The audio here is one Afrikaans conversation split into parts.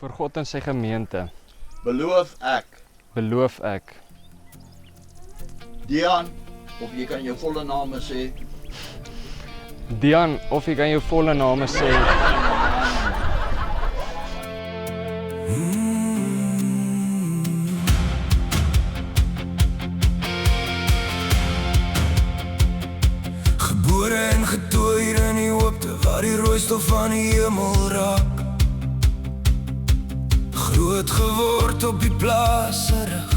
vir God en sy gemeente, beloof ek. beloof ek. Dian, of jy kan jou volle name sê. Dian, of jy kan jou volle name sê. Gebore en getooi in die hoopte waar die rooistof van die hemel raak. Groot geword op die plaasserig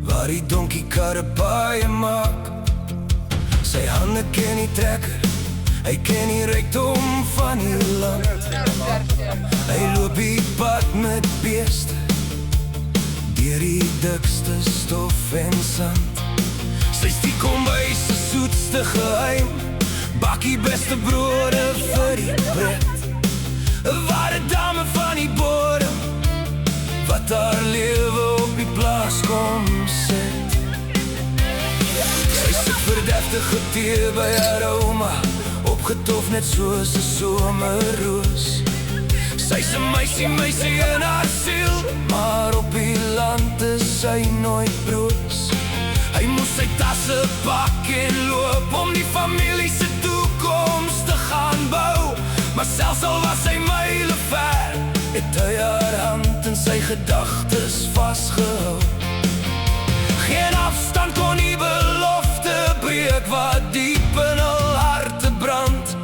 waar die donkie karre paaie maak. Sy hande ken die trekker, hy ken die rykdom van die land. Hy loop die pad met beeste deur die dikste stof en sand. Sy is die kombuis se soetste geheim, bakkie beste brode vir die pret. Ware dame van die bodem, wat haar lewe op die plaas kom sit. Sy sit verdeftige tee by haar ouma, opgetof net soos 'n somerroos. Sy's 'n meisie in haar siel, maar op die land is sy nooit broos. Hy moes sy tasse pak en loop om die familie se toekoms te gaan bou. Maar selfs al was hy myle ver, het hy haar hand in sy gedagtes vasgehou. Geen afstand kon die belofte breek wat diep in hul harte brand.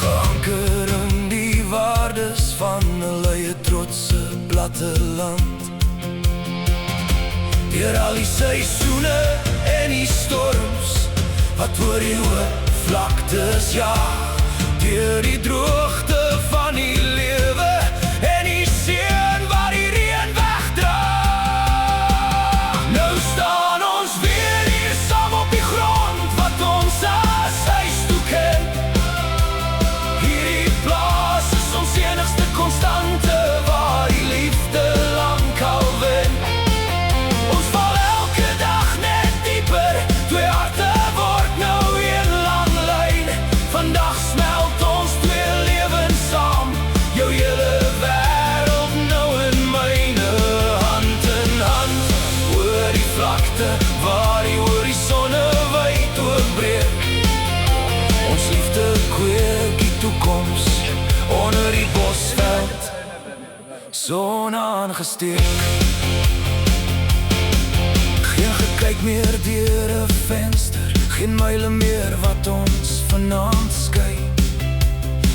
Geanker in die waardes van hulle eie trotse platteland. Deur al die seisoene en die storms wat oor die hoë vlaktes jaag. Deur die droogte van die lewe en die seën waar die reën wegdra. Nou staan ons weer hier saam op die grond wat ons as huis toe ken. Hierdie plaas is ons enigste konstante waar die liefde lankal wen. Ons val elke dag net dieper, twee harte word nou een lang lyn. Vandag smelt ons twee lewens saam, jou hele wêreld nou in myne, hand in hand. Oor die vlakte waar die horisonne wyd oopbreek. Ons liefde kweek die toekoms onder die bosveld, son aangesteek. Geen gekyk meer deur 'n venster, geen myle meer wat ons vanaand skei.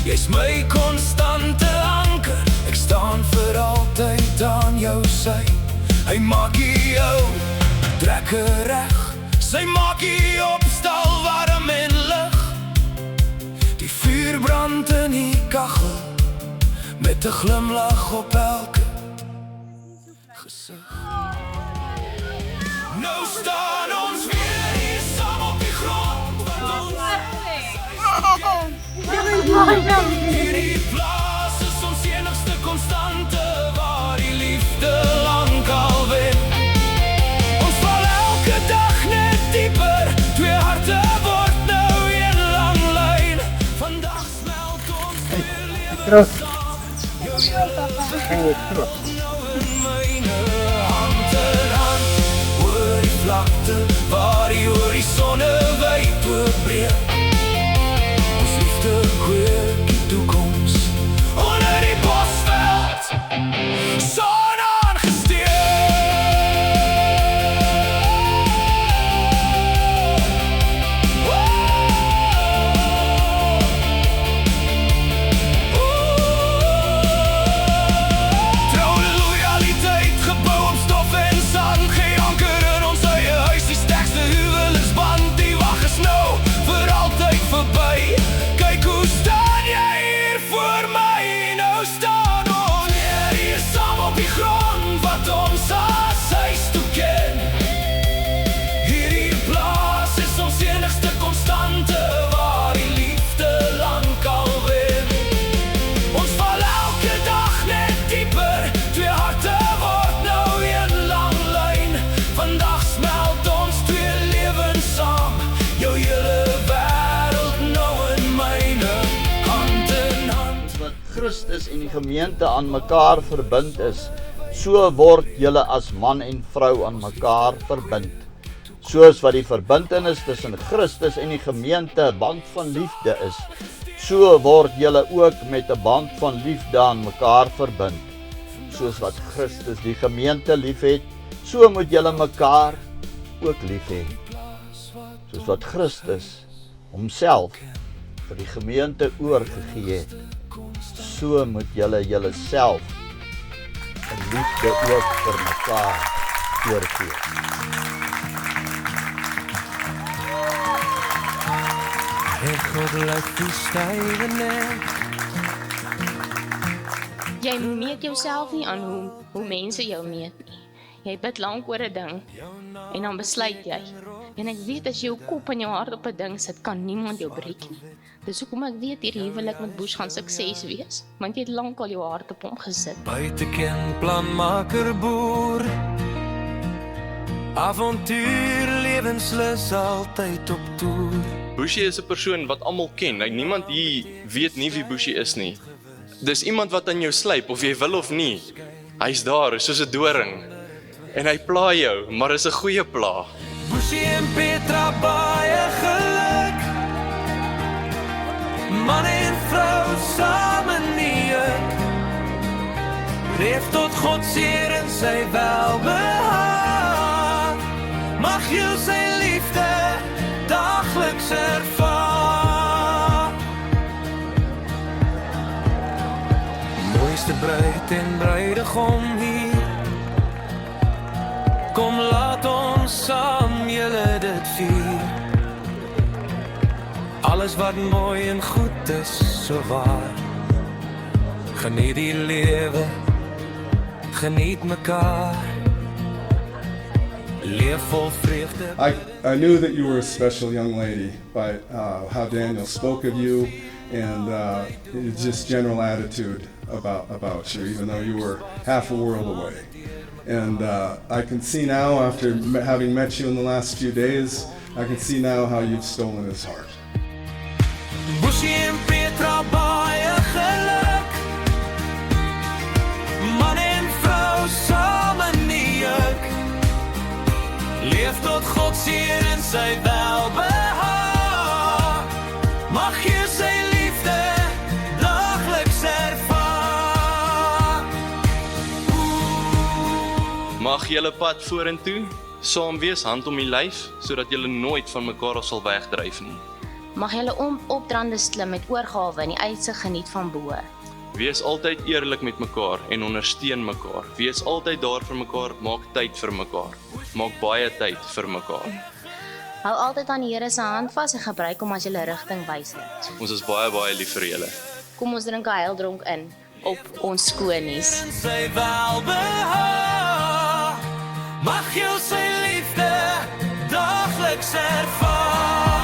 Jy's my konstante anker, ek staan vir altyd aan jou sy. Hy maak jou trekker reg, sy maak jy opstal warm en lig. Die vuur brand in die kachel, met 'n glimlag op elke gesig. Nou staan ons weer hier saam op die grond wat ons hierdie plaas is ons enigste konstante waar die liefde lankal wen. Ons val elke dag net dieper, twee harte word nou een lang lyn. Vandag smelt ons weer lewe saam, jou hele wêreld nou in myne, hand in hand. Oor die vlakte waar die horisonne wyd oopbreek. Ons liefde kweek die toekoms onder die bosveld, son aangesteek. Troue loyaliteit gebou op stof en sand, geen anker in ons eie huis, die sterkste huweliksband, die wag is nou vir al Christus en die gemeente aan mekaar verbind is, so word julle as man en vrou aan mekaar verbind. Soos wat die verbintenis tussen Christus en die gemeente 'n band van liefde is, so word julle ook met 'n band van liefde aan mekaar verbind. Soos wat Christus die gemeente liefhet, so moet julle mekaar ook lief hê. Soos wat Christus homself vir die gemeente oorgegee het, so moet julle julleself in liefde ook vir mekaar oorgee. God lyk die stywe nek. Jy meet jouself nie aan hoe mense jou meet nie. Jy bid lank oor 'n ding en dan besluit jy. En ek weet as jy jou kop en jou hart op 'n ding sit, kan niemand jou breek nie. Dis hoekom ek weet hierdie huwelik met Bush gaan sukses wees, want jy het lank al jou hart op hom gesit. Buiteken planmaker boer, avontuur lewenslus altyd op toer. Bushie is 'n persoon wat almal ken. Niemand hier weet nie wie Bushie is nie. Dis iemand wat aan jou slyp of jy wil of nie. Hy's daar soos 'n doring. En hy pla jou, maar is 'n goeie pla. Bushie en Petra baie geluk. Man en vrou saam in die juk. Leef tot God seer en sy welbehaag. Mag jy sy liefde dageliks ervaar. Mooiste bruid en bruidegom hier. Kom laat ons saam julle dit vier. Alles wat mooi en goed is, so waar. Geniet die lewe, geniet mekaar. Leef vol vreugde. I knew that you were a special young lady by how Daniel spoke of you and just general attitude about you, even though you were half a world away. And I can see now, after having met you in the last few days, I can see now how you've stolen his heart. Bushie en Petra baie geluk. Man en vrou saam in die juk. Leef tot God seer en sy welbehaag. Mag jy sy liefde dageliks ervaar. Mag julle pad vorentoe saam wees, hand om die lyf, sodat julle nooit van mekaar af sal wegdryf nie. Mag julle opdraande slim met oorgawe en die uitsig geniet van bo. Wees altyd eerlik met mekaar en ondersteun mekaar. Wees altyd daar vir mekaar, maak tyd vir mekaar. Maak baie tyd vir mekaar. Hou altyd aan die Here se hand vas en gebruik hom as julle rigtingwysers. Ons is baie lief vir julle. Kom ons drink 'n heildronk in op ons skonies. En sy welbehaag. Mag jy sy liefde dageliks ervaar.